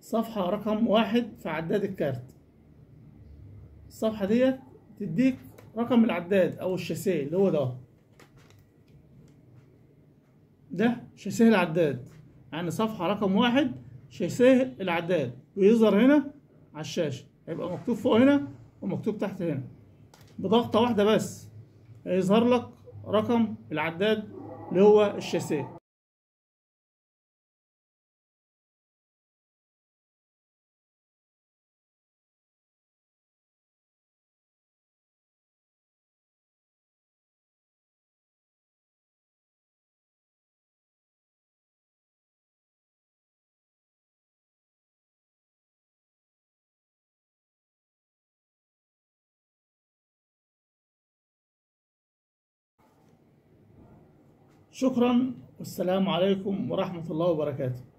صفحة رقم 1 في عداد الكارت. الصفحة ديت تديك رقم العداد أو الشاسيه اللي هو ده شاسيه العداد، يعني صفحة رقم 1 شاسيه العداد، ويظهر هنا على الشاشة، هيبقى مكتوب فوق هنا ومكتوب تحت هنا. بضغطة واحدة بس هيظهر لك رقم العداد اللي هو الشاسيه. شكرا والسلام عليكم ورحمة الله وبركاته.